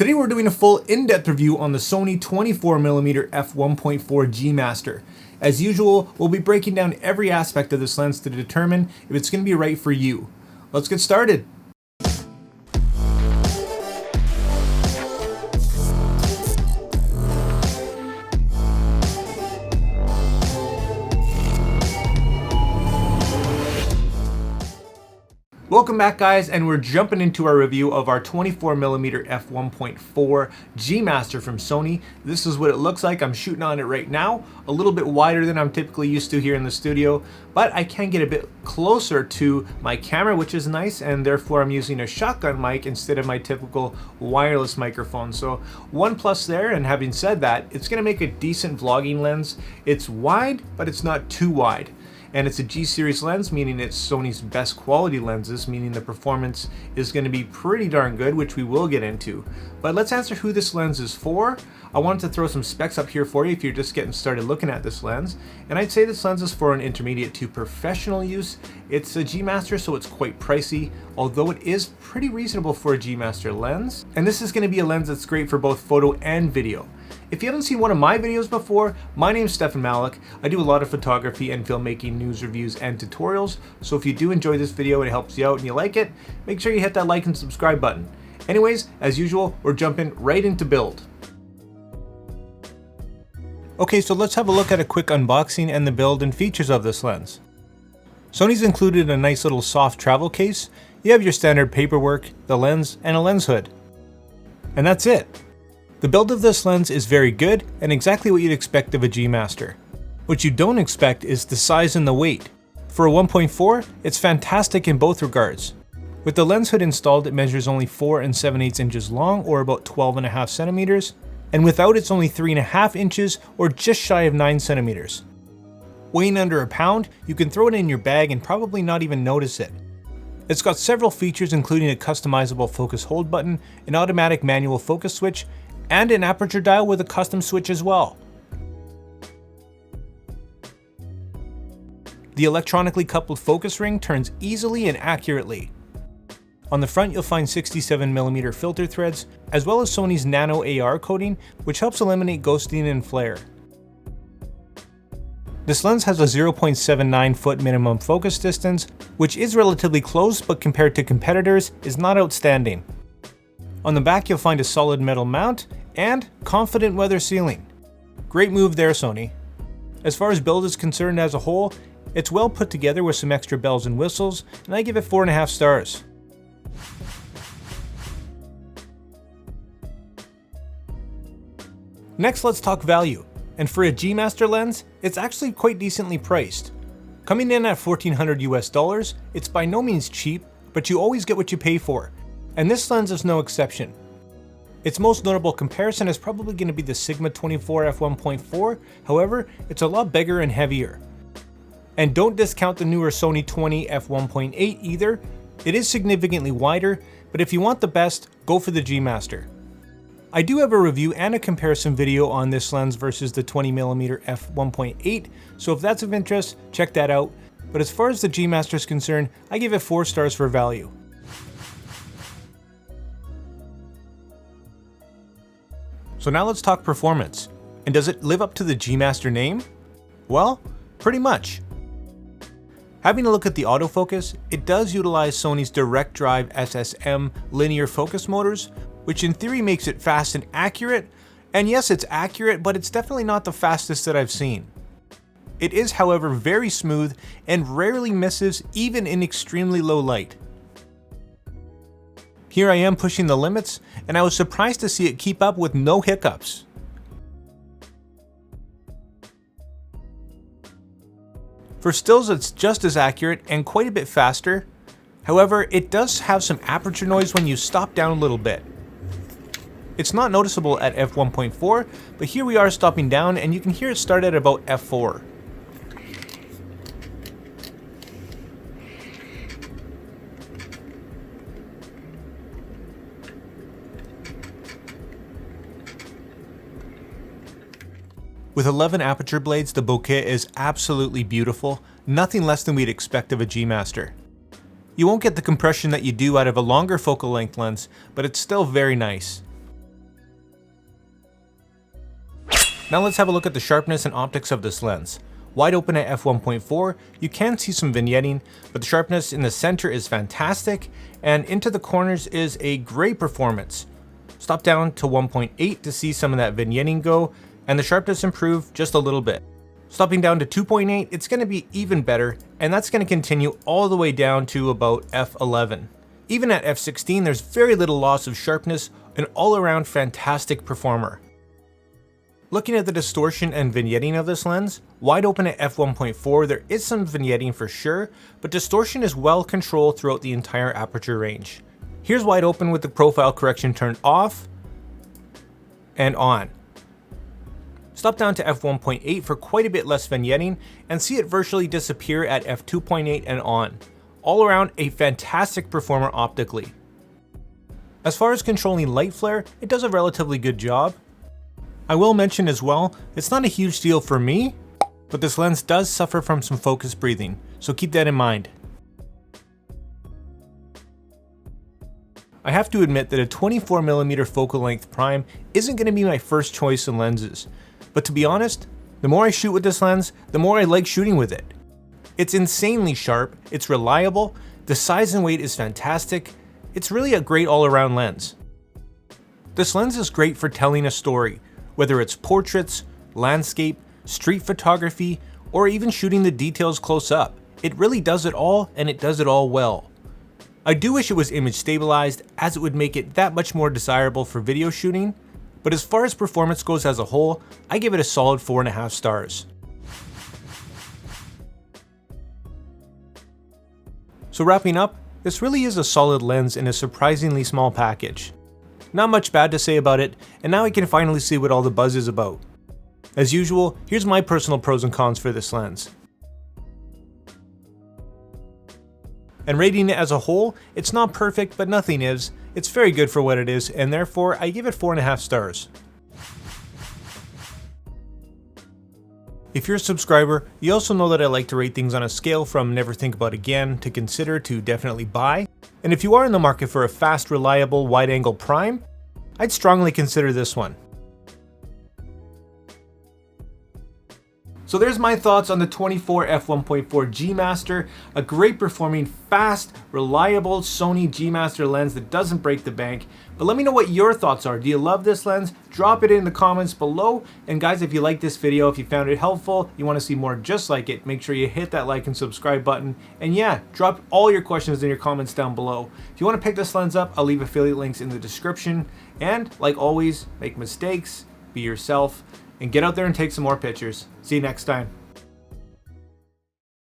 Today we're doing a full in-depth review on the Sony 24mm F1.4 G Master. As usual, we'll be breaking down every aspect of this lens to determine if it's going to be right for you. Let's get started. Welcome back, guys, and we're jumping into our review of our 24mm F1.4 G Master from Sony. This is what it looks like. I'm shooting on it right now, a little bit wider than I'm typically used to here in the studio, but I can get a bit closer to my camera, which is nice, and therefore I'm using a shotgun mic instead of my typical wireless microphone. So one plus there, and having said that, it's going to make a decent vlogging lens. It's wide, but it's not too wide. And it's a G series lens, meaning it's Sony's best quality lenses, meaning the performance is going to be pretty darn good, which we will get into. But let's answer who this lens is for. I wanted to throw some specs up here for you if you're just getting started looking at this lens. And I'd say this lens is for an intermediate to professional use. It's a G Master, so it's quite pricey, although it is pretty reasonable for a G Master lens. And this is going to be a lens that's great for both photo and video. If you haven't seen one of my videos before, my name's Stefan Malloch. I do a lot of photography and filmmaking news reviews and tutorials, so if you do enjoy this video and it helps you out and you like it, make sure you hit that like and subscribe button. Anyways, as usual, we're jumping right into build. Okay, so let's have a look at a quick unboxing and the build and features of this lens. Sony's included a nice little soft travel case. You have your standard paperwork, the lens, and a lens hood. And that's it. The build of this lens is very good and exactly what you'd expect of a G Master. What you don't expect is the size and the weight. For a 1.4, it's fantastic in both regards. With the lens hood installed, it measures only 4 7/8 inches long, or about 12.5 centimeters, and without it's only 3.5 inches or just shy of 9 centimeters. Weighing under a pound, you can throw it in your bag and probably not even notice it. It's got several features, including a customizable focus hold button, an automatic manual focus switch, and an aperture dial with a custom switch as well. The electronically coupled focus ring turns easily and accurately. On the front, you'll find 67mm filter threads, as well as Sony's Nano AR coating, which helps eliminate ghosting and flare. This lens has a 0.79 foot minimum focus distance, which is relatively close, but compared to competitors, is not outstanding. On the back, you'll find a solid metal mount and confident weather sealing. Great move there, Sony. As far as build is concerned as a whole, it's well put together with some extra bells and whistles, and I give it 4.5 stars. Next, let's talk value. And for a G Master lens, it's actually quite decently priced. Coming in at $1,400 US, it's by no means cheap, but you always get what you pay for. And this lens is no exception. Its most notable comparison is probably going to be the Sigma 24 F1.4, however, it's a lot bigger and heavier. And don't discount the newer Sony 20 F1.8 either. It is significantly wider, but if you want the best, go for the G Master. I do have a review and a comparison video on this lens versus the 20mm F1.8, so if that's of interest, check that out. But as far as the G Master is concerned, I give it 4 stars for value. So now let's talk performance. And does it live up to the G Master name? Well, pretty much. Having a look at the autofocus, it does utilize Sony's direct drive SSM linear focus motors, which in theory makes it fast and accurate. And yes, it's accurate, but it's definitely not the fastest that I've seen. It is, however, very smooth and rarely misses even in extremely low light. Here I am pushing the limits, and I was surprised to see it keep up with no hiccups. For stills, it's just as accurate and quite a bit faster. However, it does have some aperture noise when you stop down a little bit. It's not noticeable at f1.4, but here we are stopping down and you can hear it start at about f4. With 11 aperture blades, the bokeh is absolutely beautiful, nothing less than we'd expect of a G Master. You won't get the compression that you do out of a longer focal length lens, but it's still very nice. Now let's have a look at the sharpness and optics of this lens. Wide open at f1.4, you can see some vignetting, but the sharpness in the center is fantastic, and into the corners is a great performance. Stop down to 1.8 to see some of that vignetting go, and the sharpness improved just a little bit. Stopping down to 2.8, it's going to be even better, and that's going to continue all the way down to about f11. Even at f16, there's very little loss of sharpness, an all-around fantastic performer. Looking at the distortion and vignetting of this lens, wide open at f1.4, there is some vignetting for sure, but distortion is well controlled throughout the entire aperture range. Here's wide open with the profile correction turned off and on. Stop down to f1.8 for quite a bit less vignetting and see it virtually disappear at f2.8 and on. All around a fantastic performer optically. As far as controlling light flare, it does a relatively good job. I will mention as well, it's not a huge deal for me, but this lens does suffer from some focus breathing, so keep that in mind. I have to admit that a 24mm focal length prime isn't going to be my first choice in lenses, but to be honest, the more I shoot with this lens, the more I like shooting with it. It's insanely sharp, it's reliable, the size and weight is fantastic, it's really a great all-around lens. This lens is great for telling a story, whether it's portraits, landscape, street photography, or even shooting the details close up. It really does it all, and it does it all well. I do wish it was image stabilized, as it would make it that much more desirable for video shooting, but as far as performance goes as a whole, I give it a solid 4.5 stars. So wrapping up, this really is a solid lens in a surprisingly small package. Not much bad to say about it, and now I can finally see what all the buzz is about. As usual, here's my personal pros and cons for this lens. And rating it as a whole, it's not perfect, but nothing is. It's very good for what it is, and therefore I give it 4.5 stars. If you're a subscriber, you also know that I like to rate things on a scale from never think about again to consider to definitely buy. And if you are in the market for a fast, reliable, wide-angle prime, I'd strongly consider this one. So there's my thoughts on the 24 f1.4 G Master, a great performing, fast, reliable Sony G Master lens that doesn't break the bank. But let me know what your thoughts are. Do you love this lens? Drop it in the comments below. And guys, if you like this video, if you found it helpful, you want to see more just like it, make sure you hit that like and subscribe button. And yeah, drop all your questions in your comments down below. If you want to pick this lens up, I'll leave affiliate links in the description. And like always, make mistakes, be yourself, and get out there and take some more pictures. See you next time.